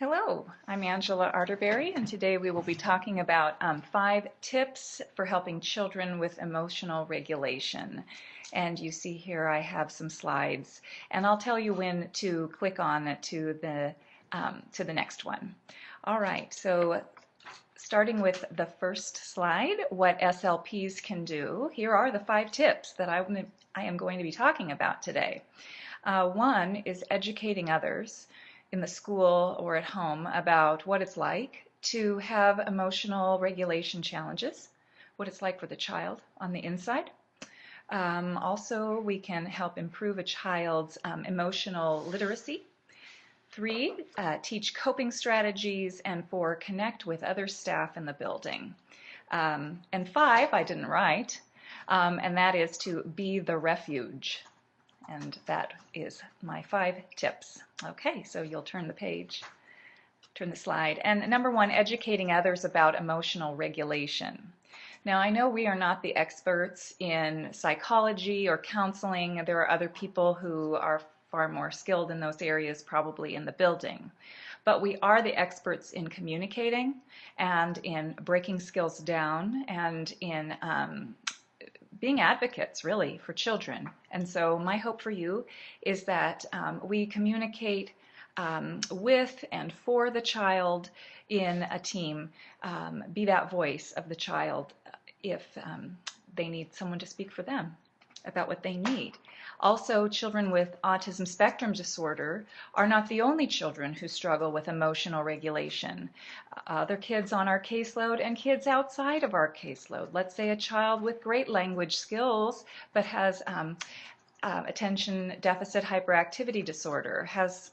Hello, I'm Angela Arterberry, and today we will be talking about 5 tips for helping children with emotional regulation. And you see here I have some slides, and I'll tell you when to click on to the next one. All right, so starting with the first slide, what SLPs can do. Here are the 5 tips that I am going to be talking about today. One is educating others in the school or at home about what it's like to have emotional regulation challenges, what it's like for the child on the inside. Also, we can help improve a child's emotional literacy. 3, teach coping strategies, and 4, connect with other staff in the building. And 5, I didn't write, and that is to be the refuge. And that is my 5 tips. Okay, so you'll turn the page, turn the slide. And number 1, educating others about emotional regulation. Now, I know we are not the experts in psychology or counseling. There are other people who are far more skilled in those areas, probably in the building. But we are the experts in communicating and in breaking skills down and in being advocates, really, for children. And so my hope for you is that we communicate with and for the child in a team, be that voice of the child if they need someone to speak for them about what they need. Also, children with autism spectrum disorder are not the only children who struggle with emotional regulation. Other kids on our caseload and kids outside of our caseload. Let's say a child with great language skills but has attention deficit hyperactivity disorder, has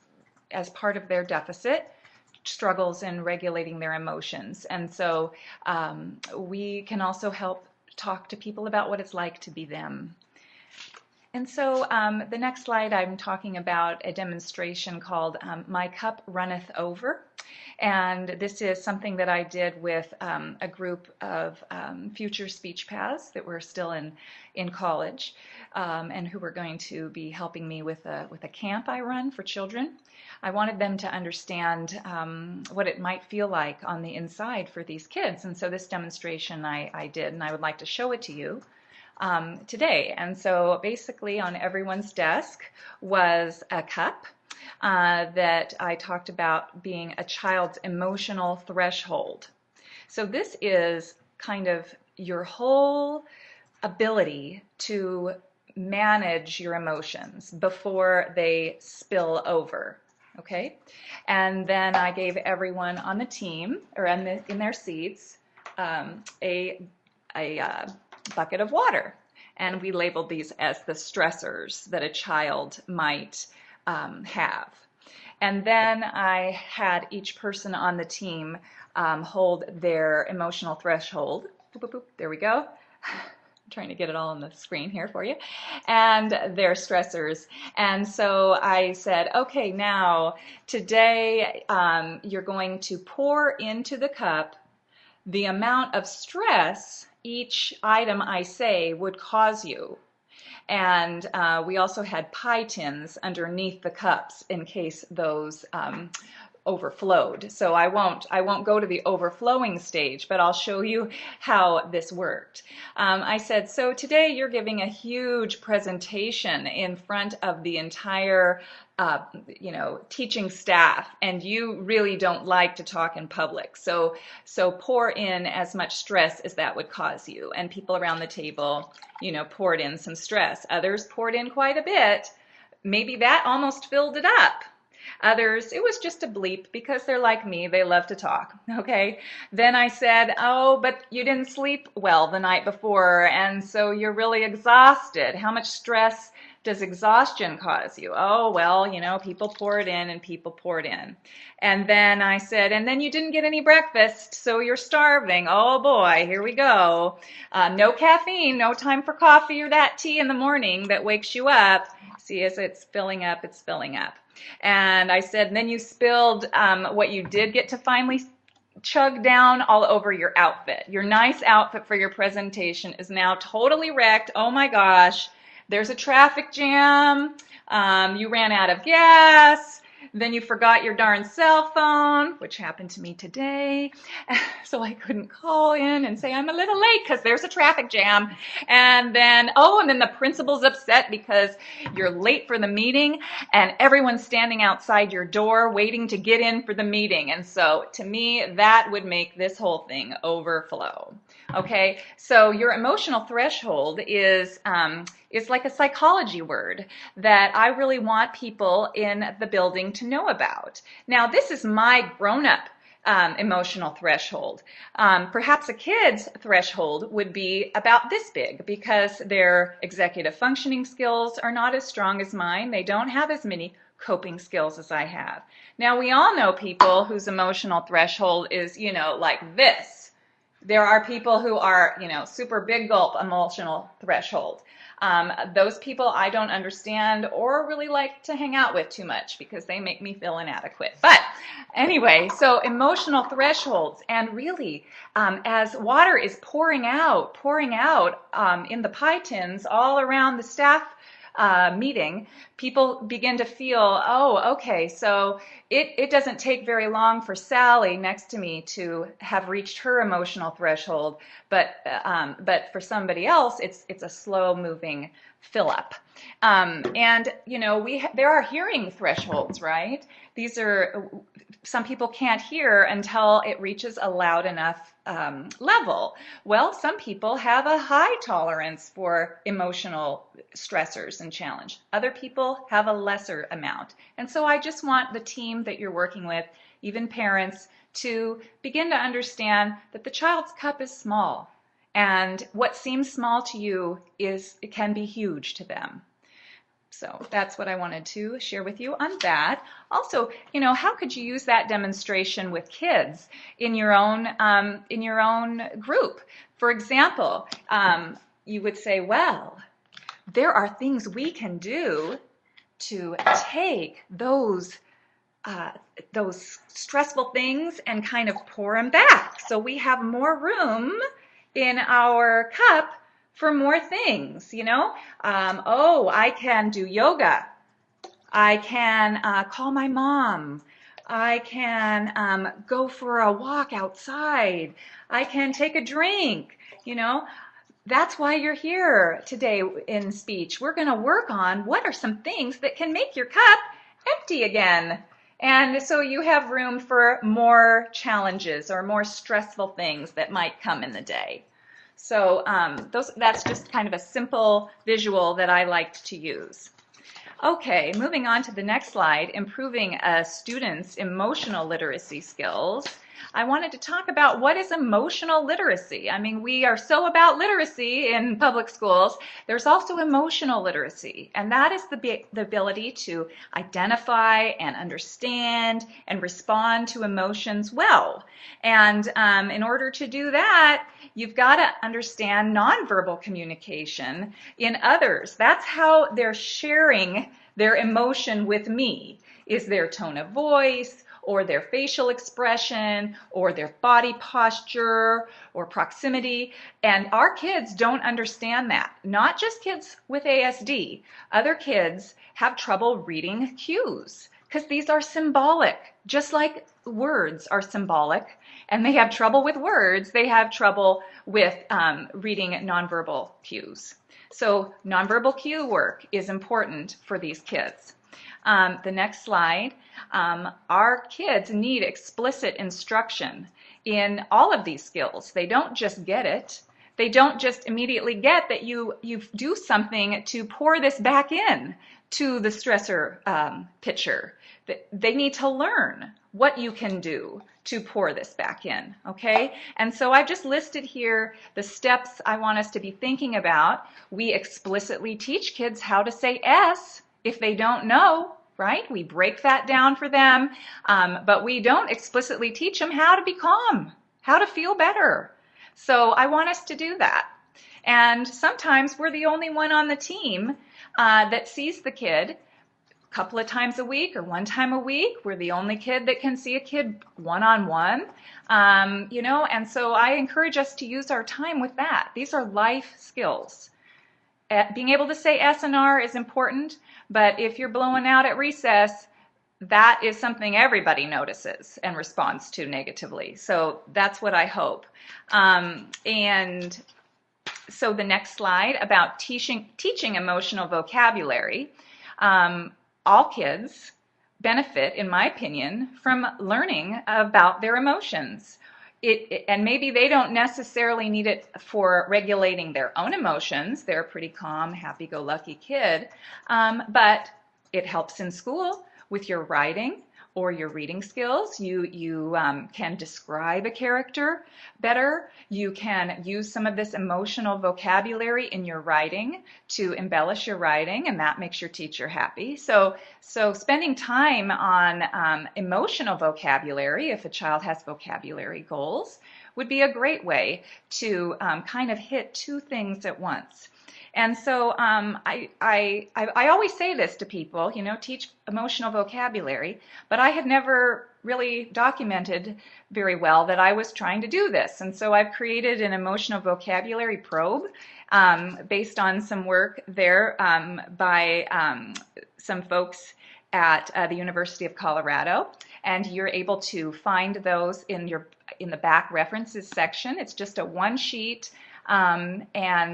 as part of their deficit struggles in regulating their emotions. And so we can also help talk to people about what it's like to be them. And so the next slide, I'm talking about a demonstration called My Cup Runneth Over. And this is something that I did with a group of future speech paths that were still in college and who were going to be helping me with a camp I run for children. I wanted them to understand what it might feel like on the inside for these kids. And so this demonstration I did, and I would like to show it to you today. And so basically on everyone's desk was a cup that I talked about being a child's emotional threshold. So this is kind of your whole ability to manage your emotions before they spill over. Okay? And then I gave everyone on the team, or in their seats, a bucket of water. And we labeled these as the stressors that a child might have. And then I had each person on the team hold their emotional threshold. Boop, boop, boop. There we go. I'm trying to get it all on the screen here for you. And their stressors. And so I said, okay, now today you're going to pour into the cup the amount of stress each item I say would cause you. And we also had pie tins underneath the cups in case those overflowed. So I won't go to the overflowing stage, but I'll show you how this worked. I said, so today you're giving a huge presentation in front of the entire teaching staff, and you really don't like to talk in public. So pour in as much stress as that would cause you. And people around the table, poured in some stress. Others poured in quite a bit. Maybe that almost filled it up. Others, it was just a bleep because they're like me, they love to talk, okay? Then I said, oh, but you didn't sleep well the night before, and so you're really exhausted. How much stress does exhaustion cause you? Oh, well, people poured in and people poured in. And then I said, and then you didn't get any breakfast, so you're starving. Oh boy, here we go. No caffeine, no time for coffee or that tea in the morning that wakes you up. See, as it's filling up, it's filling up. And I said, and then you spilled what you did get to finally chug down all over your outfit. Your nice outfit for your presentation is now totally wrecked. Oh my gosh, there's a traffic jam. You ran out of gas. then you forgot your darn cell phone, which happened to me today. So I couldn't call in and say I'm a little late because there's a traffic jam. And then, and then the principal's upset because you're late for the meeting and everyone's standing outside your door waiting to get in for the meeting. And so to me, that would make this whole thing overflow. Okay, so your emotional threshold is like a psychology word that I really want people in the building to know about. Now, this is my grown-up emotional threshold. Perhaps a kid's threshold would be about this big because their executive functioning skills are not as strong as mine. They don't have as many coping skills as I have. Now, we all know people whose emotional threshold is, like this. There are people who are, super big gulp emotional threshold. Those people I don't understand or really like to hang out with too much because they make me feel inadequate. But anyway, so emotional thresholds, and really as water is pouring out in the pie tins all around the staff meeting, people begin to feel, okay, so it doesn't take very long for Sally next to me to have reached her emotional threshold, but for somebody else, it's a slow-moving fill-up. And there are hearing thresholds, right? These are, some people can't hear until it reaches a loud enough level. Well, some people have a high tolerance for emotional stressors and challenge. Other people have a lesser amount. And so I just want the team that you're working with, even parents, to begin to understand that the child's cup is small. And what seems small to you it can be huge to them. So that's what I wanted to share with you on that. Also, how could you use that demonstration with kids in your own group? For example, you would say, well, there are things we can do to take those stressful things and kind of pour them back. So we have more room in our cup for more things, I can do yoga. I can call my mom. I can go for a walk outside. I can take a drink, That's why you're here today in speech. We're going to work on what are some things that can make your cup empty again. And so you have room for more challenges or more stressful things that might come in the day. So that's just kind of a simple visual that I liked to use. Okay, moving on to the next slide, improving a student's emotional literacy skills. I wanted to talk about what is emotional literacy. I mean, we are so about literacy in public schools. There's also emotional literacy, and that is the ability to identify and understand and respond to emotions well. And in order to do that, you've got to understand nonverbal communication in others. That's how they're sharing their emotion with me, is their tone of voice, or their facial expression, or their body posture, or proximity. And our kids don't understand that. Not just kids with ASD. Other kids have trouble reading cues, because these are symbolic, just like words are symbolic, and they have trouble with words. They have trouble with reading nonverbal cues. So nonverbal cue work is important for these kids. The next slide, our kids need explicit instruction in all of these skills. They don't just get it. They don't just immediately get that you do something to pour this back in to the stressor pitcher. They need to learn what you can do to pour this back in, okay? And so I've just listed here the steps I want us to be thinking about. We explicitly teach kids how to say S if they don't know, right? We break that down for them, but we don't explicitly teach them how to be calm, how to feel better. So I want us to do that. And sometimes we're the only one on the team that sees the kid a couple of times a week or one time a week. We're the only kid that can see a kid one-on-one, and so I encourage us to use our time with that. These are life skills. Being able to say S and R is important, but if you're blowing out at recess, that is something everybody notices and responds to negatively. So that's what I hope. And so the next slide about teaching emotional vocabulary. All kids benefit, in my opinion, from learning about their emotions. And maybe they don't necessarily need it for regulating their own emotions. They're a pretty calm, happy-go-lucky kid. But it helps in school with your writing or your reading skills. You can describe a character better. You can use some of this emotional vocabulary in your writing to embellish your writing, and that makes your teacher happy. So spending time on emotional vocabulary, if a child has vocabulary goals, would be a great way to kind of hit two things at once. And so I always say this to people, you know, teach emotional vocabulary, but I had never really documented very well that I was trying to do this. And so I've created an emotional vocabulary probe based on some work there by some folks at the University of Colorado. And you're able to find those in the back references section. It's just a one sheet. And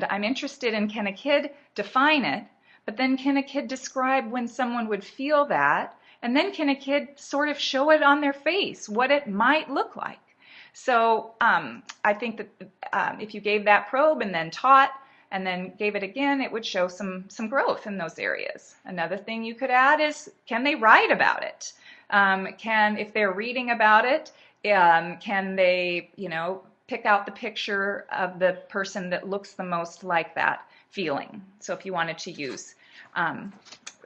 I'm interested in, can a kid define it, but then can a kid describe when someone would feel that, and then can a kid sort of show it on their face, what it might look like. So I think that if you gave that probe and then taught and then gave it again, it would show some growth in those areas. Another thing you could add is, can they write about it? If they're reading about it, can they, you know, pick out the picture of the person that looks the most like that feeling. So if you wanted to use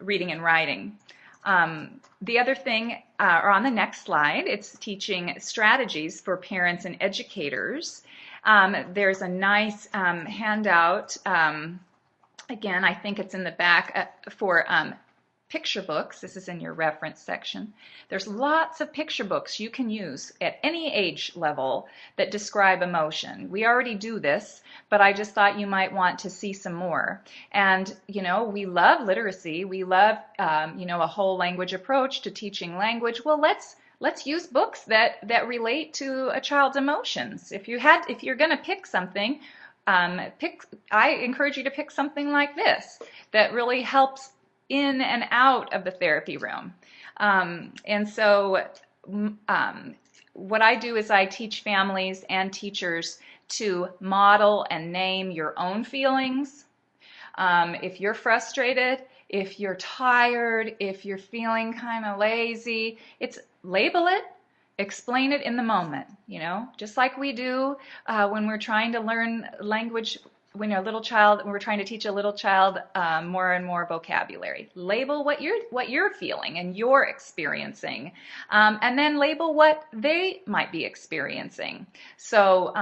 reading and writing. The other thing, or on the next slide, it's teaching strategies for parents and educators. There's a nice handout, again, I think it's in the back for picture books. This is in your reference section. There's lots of picture books you can use at any age level that describe emotion. We already do this, but I just thought you might want to see some more. And, you know, we love literacy. We love, you know, a whole language approach to teaching language. Well, let's use books that relate to a child's emotions. If you're going to pick something, I encourage you to pick something like this that really helps in and out of the therapy room. And so what I do is I teach families and teachers to model and name your own feelings. If you're frustrated, if you're tired, if you're feeling kind of lazy, label it, explain it in the moment, you know, just like we do when we're trying to learn language. When we're trying to teach a little child more and more vocabulary. Label what you're feeling and you're experiencing, and then label what they might be experiencing. So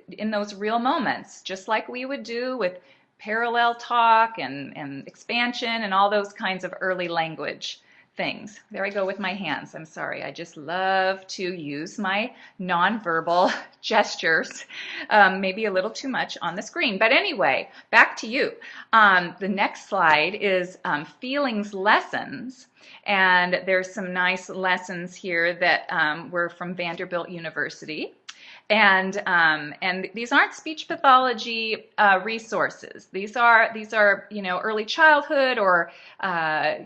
in those real moments, just like we would do with parallel talk and expansion and all those kinds of early language things. There I go with my hands. I'm sorry. I just love to use my nonverbal gestures, maybe a little too much on the screen. But anyway, back to you. The next slide is feelings lessons. And there's some nice lessons here that were from Vanderbilt University. And these aren't speech pathology resources. These are you know, early childhood or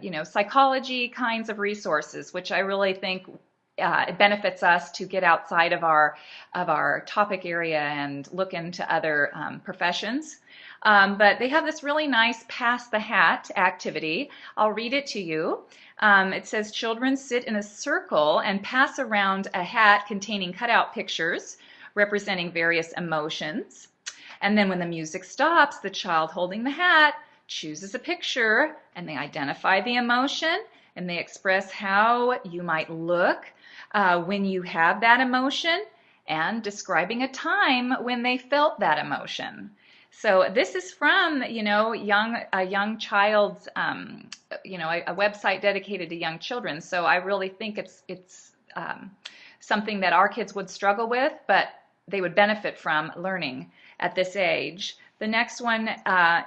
you know, psychology kinds of resources, which I really think it benefits us to get outside of our topic area and look into other professions. But they have this really nice pass the hat activity. I'll read it to you. It says children sit in a circle and pass around a hat containing cutout pictures representing various emotions. And then when the music stops, the child holding the hat chooses a picture and they identify the emotion and they express how you might look when you have that emotion and describing a time when they felt that emotion. So this is from, you know, a young child's, you know, a website dedicated to young children. So I really think it's something that our kids would struggle with, but they would benefit from learning at this age. The next one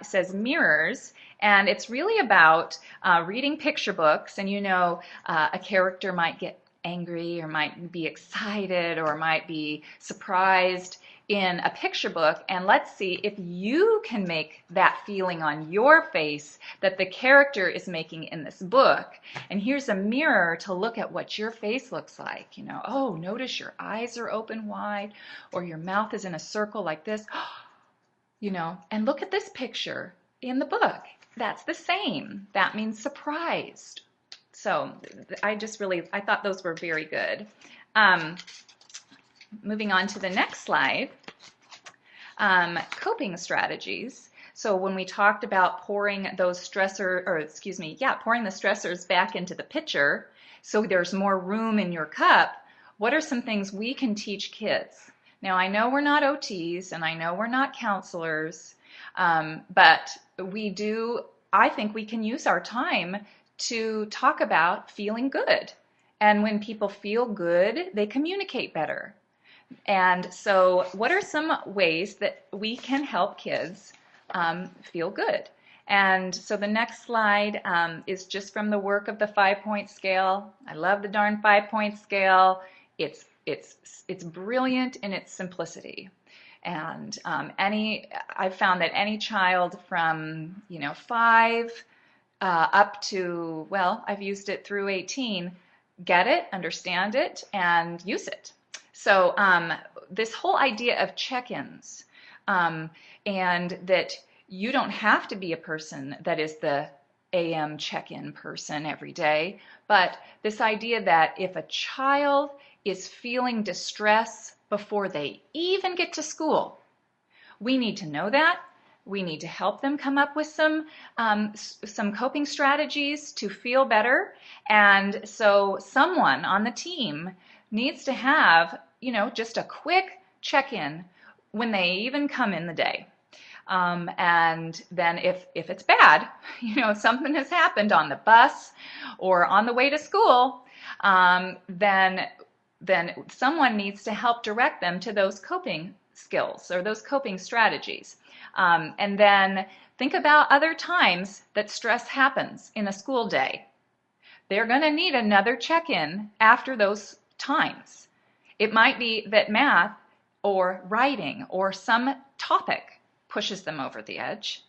says mirrors, And it's really about reading picture books, and a character might get angry or might be excited or might be surprised in a picture book, and let's see if you can make that feeling on your face that the character is making in this book. And here's a mirror to look at what your face looks like. Oh, notice your eyes are open wide, or your mouth is in a circle like this. And look at this picture in the book. That's the same. That means surprised. So I thought those were very good. Moving on to the next slide, coping strategies. So when we talked about pouring the stressors back into the pitcher so there's more room in your cup, what are some things we can teach kids? Now, I know we're not OTs and I know we're not counselors, but I think we can use our time to talk about feeling good. And when people feel good, they communicate better. And so what are some ways that we can help kids feel good? And so the next slide is just from the work of the 5-point scale. I love the darn 5-point scale. It's brilliant in its simplicity. And I've found that any child from 5 up to, well, I've used it through 18, get it, understand it, and use it. So this whole idea of check-ins, and that you don't have to be a person that is the AM check-in person every day, but this idea that if a child is feeling distress before they even get to school, we need to know that. We need to help them come up with some coping strategies to feel better. And so someone on the team needs to have, just a quick check-in when they even come in the day. And then if it's bad, something has happened on the bus or on the way to school, then someone needs to help direct them to those coping skills or those coping strategies. And then think about other times that stress happens in a school day. They're going to need another check-in after those times. It might be that math or writing or some topic pushes them over the edge.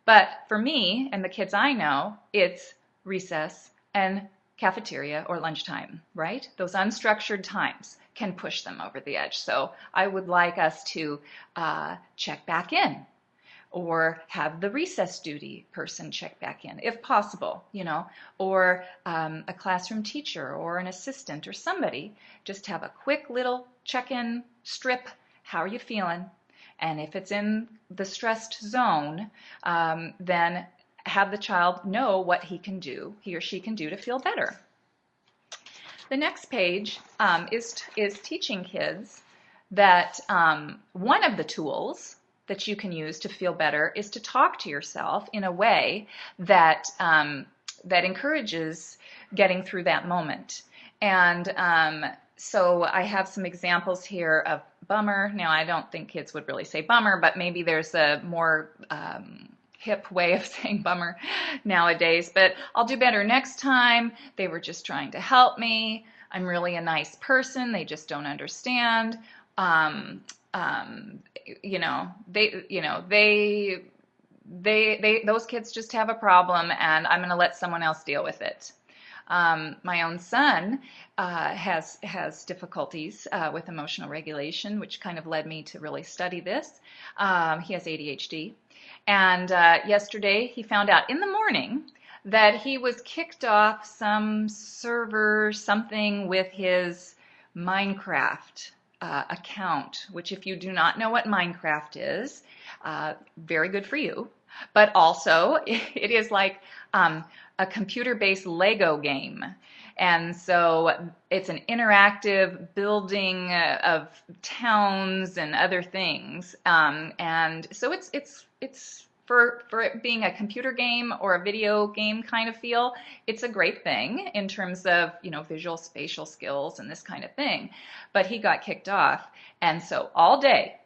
But for me and the kids I know, it's recess and cafeteria or lunchtime, right? Those unstructured times can push them over the edge. So I would like us to check back in, or have the recess duty person check back in if possible, or a classroom teacher or an assistant or somebody just have a quick little check-in strip. How are you feeling? And if it's in the stressed zone, then have the child know what he or she can do to feel better. The next page is teaching kids that one of the tools that you can use to feel better is to talk to yourself in a way that that encourages getting through that moment. And so I have some examples here of bummer. Now, I don't think kids would really say bummer, but maybe there's a more hip way of saying bummer nowadays. But I'll do better next time. They were just trying to help me. I'm really a nice person. They just don't understand. Those kids just have a problem, and I'm going to let someone else deal with it. My own son has difficulties with emotional regulation, which kind of led me to really study this. He has ADHD, and yesterday he found out in the morning that he was kicked off some server, something with his Minecraft account, which, if you do not know what Minecraft is, very good for you, but also it is like a computer-based Lego game. And so it's an interactive building of towns and other things. And so it's for it being a computer game or a video game kind of feel, it's a great thing in terms of, visual spatial skills and this kind of thing. But he got kicked off. And so all day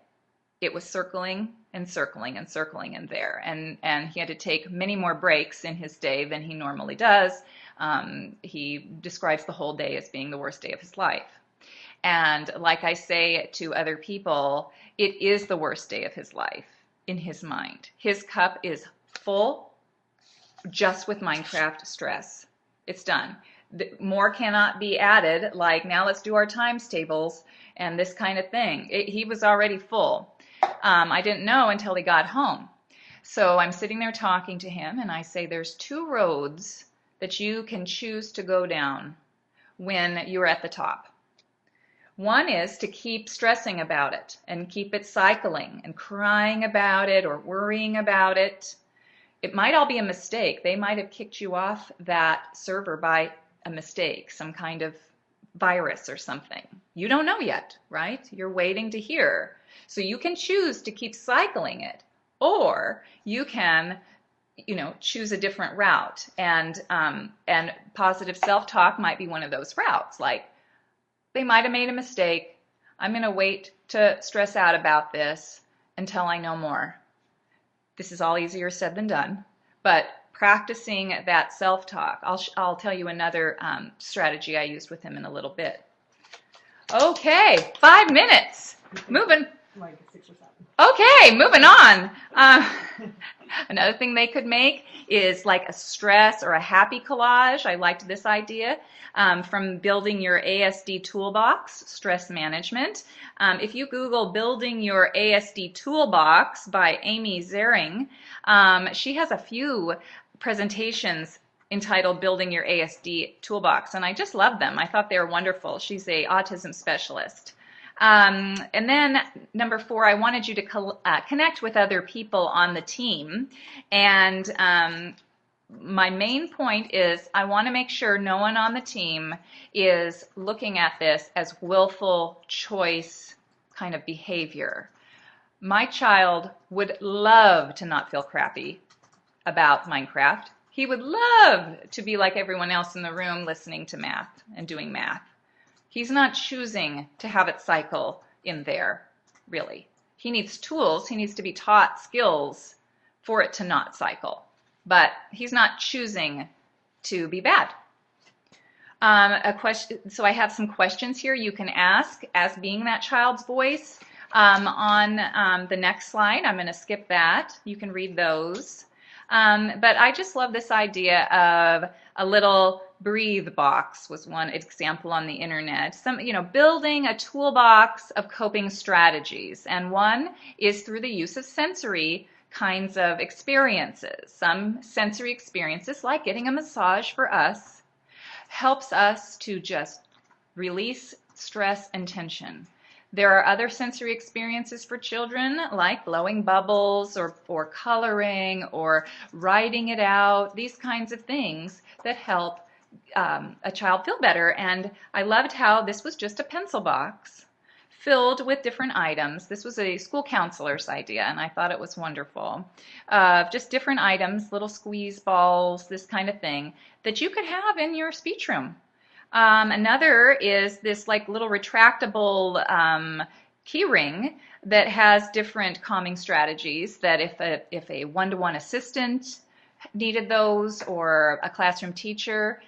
it was circling and circling and circling in there. And he had to take many more breaks in his day than he normally does. He describes the whole day as being the worst day of his life. And like I say to other people, it is the worst day of his life in his mind. His cup is full just with Minecraft stress. It's done. More cannot be added, like now let's do our times tables and this kind of thing. He was already full. I didn't know until he got home. So I'm sitting there talking to him, and I say there's two roads that you can choose to go down when you're at the top. One is to keep stressing about it and keep it cycling and crying about it or worrying about it. It might all be a mistake. They might have kicked you off that server by a mistake, some kind of virus or something. You don't know yet, right? You're waiting to hear. So you can choose to keep cycling it, or you can, choose a different route. And positive self-talk might be one of those routes. Like, they might have made a mistake. I'm going to wait to stress out about this until I know more. This is all easier said than done, but practicing that self-talk. I'll tell you another strategy I used with him in a little bit. Okay, 5 minutes. Moving. Like 6 or 7. Okay, moving on. Another thing they could make is like a stress or a happy collage. I liked this idea from Building Your ASD Toolbox, Stress Management. If you Google Building Your ASD Toolbox by Amy Zering, she has a few presentations entitled Building Your ASD Toolbox, and I just love them. I thought they were wonderful. She's an autism specialist. And then number 4, I wanted you to connect with other people on the team. And my main point is I want to make sure no one on the team is looking at this as willful choice kind of behavior. My child would love to not feel crappy about Minecraft. He would love to be like everyone else in the room listening to math and doing math. He's not choosing to have it cycle in there, really. He needs tools. He needs to be taught skills for it to not cycle. But he's not choosing to be bad. So I have some questions here you can ask as being that child's voice on the next slide. I'm going to skip that. You can read those. But I just love this idea of a little breathe box was one example on the internet. Building a toolbox of coping strategies. And one is through the use of sensory kinds of experiences. Some sensory experiences, like getting a massage for us, helps us to just release stress and tension. There are other sensory experiences for children, like blowing bubbles or coloring or writing it out, these kinds of things that help a child feel better. And I loved how this was just a pencil box filled with different items. This was a school counselor's idea, and I thought it was wonderful. Just different items, little squeeze balls, this kind of thing, that you could have in your speech room. Another is this like little retractable key ring that has different calming strategies that if a one-to-one assistant needed those, or a classroom teacher,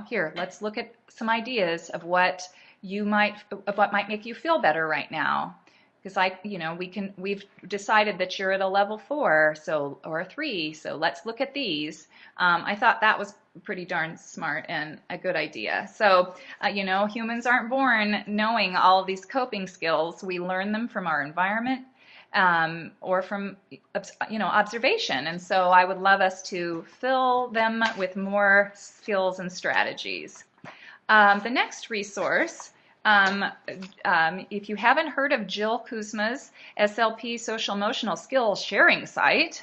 here, let's look at some ideas of what might make you feel better right now. Because we've decided that you're at a level 4, or a 3, so let's look at these. I thought that was pretty darn smart and a good idea. So, humans aren't born knowing all of these coping skills. We learn them from our environment or from, observation. And so I would love us to fill them with more skills and strategies. The next resource, if you haven't heard of Jill Kuzma's SLP Social Emotional Skills Sharing site,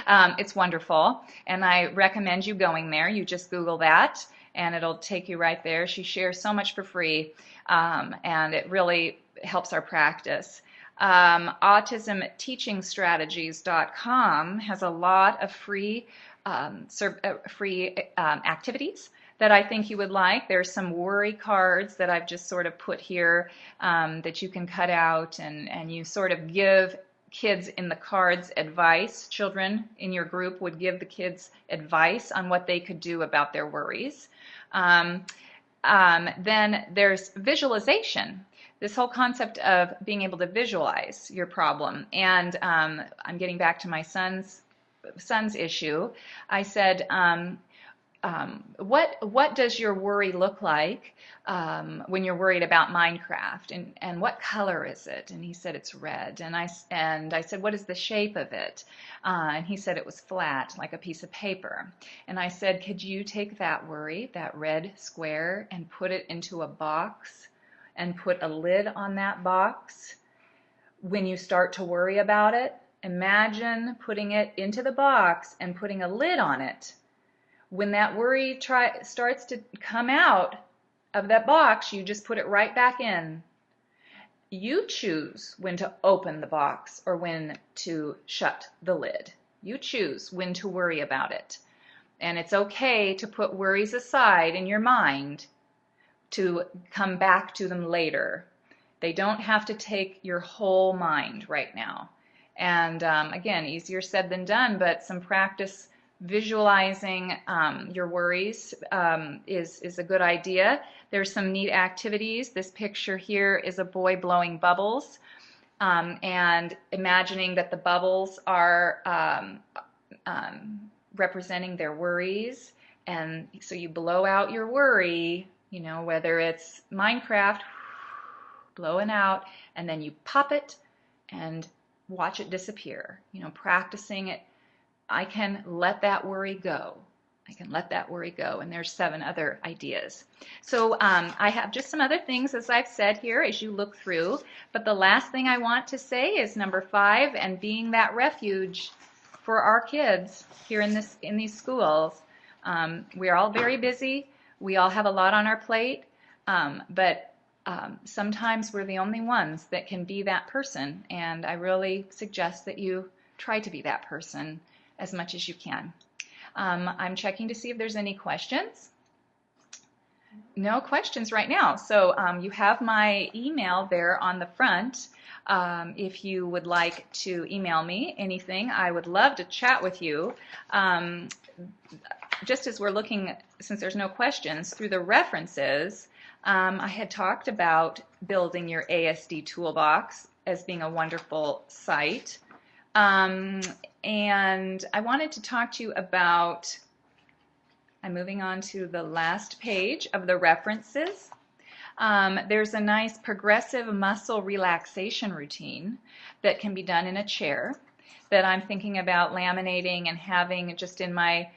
it's wonderful, and I recommend you going there. You just Google that, and it'll take you right there. She shares so much for free, and it really helps our practice. AutismTeachingStrategies.com has a lot of free activities that I think you would like. There's some worry cards that I've just sort of put here that you can cut out, and you sort of give kids in the cards advice. Children in your group would give the kids advice on what they could do about their worries. Then there's visualization. This whole concept of being able to visualize your problem. And I'm getting back to my son's issue. I said, what does your worry look like when you're worried about Minecraft, and what color is it? And he said it's red. And I said, what is the shape of it? And he said it was flat, like a piece of paper. And I said, could you take that worry, that red square, and put it into a box and put a lid on that box? When you start to worry about it, imagine putting it into the box and putting a lid on it. When that worry starts to come out of that box, you just put it right back in. You choose when to open the box or when to shut the lid. You choose when to worry about it. And it's okay to put worries aside in your mind to come back to them later. They don't have to take your whole mind right now. And again, easier said than done, but some practice visualizing your worries is a good idea. There's some neat activities. This picture here is a boy blowing bubbles and imagining that the bubbles are representing their worries. And so you blow out your worry, you know, whether it's Minecraft, blowing out, and then you pop it and watch it disappear. You know, practicing it. I can let that worry go. I can let that worry go. And there's 7 other ideas. So I have just some other things, as I've said here, as you look through. But the last thing I want to say is number 5, and being that refuge for our kids here in these schools. We are all very busy. We all have a lot on our plate. But sometimes we're the only ones that can be that person. And I really suggest that you try to be that person as much as you can. I'm checking to see if there's any questions. No questions right now. So you have my email there on the front. If you would like to email me anything, I would love to chat with you. Just as we're looking, since there's no questions, through the references, I had talked about building your ASD toolbox as being a wonderful site. And I wanted to talk to you about, I'm moving on to the last page of the references. There's a nice progressive muscle relaxation routine that can be done in a chair that I'm thinking about laminating and having just in my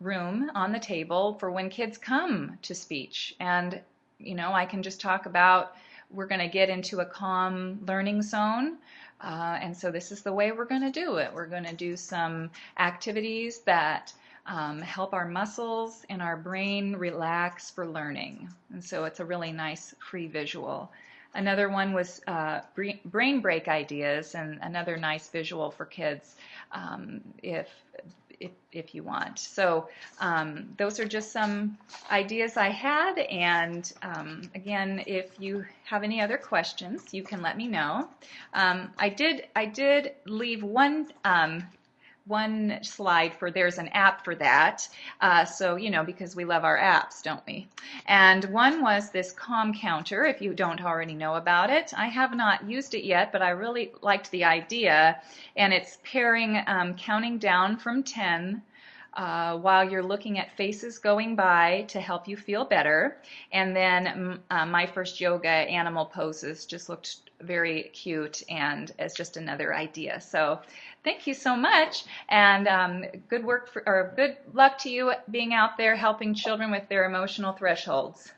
room on the table for when kids come to speech. And, you know, I can just talk about, we're going to get into a calm learning zone. And so this is the way we're going to do it. We're going to do some activities that help our muscles and our brain relax for learning. And so it's a really nice free visual. Another one was brain break ideas, and another nice visual for kids if you want. So those are just some ideas I had, and again, if you have any other questions, you can let me know. I did leave one slide for, there's an app for that, so you know, because we love our apps, don't we? And one was this Calm Counter, if you don't already know about it. I have not used it yet, but I really liked the idea, and it's pairing counting down from 10 while you're looking at faces going by to help you feel better. And then my first yoga animal poses just looked very cute, and as just another idea. So thank you so much, and good luck to you being out there helping children with their emotional thresholds.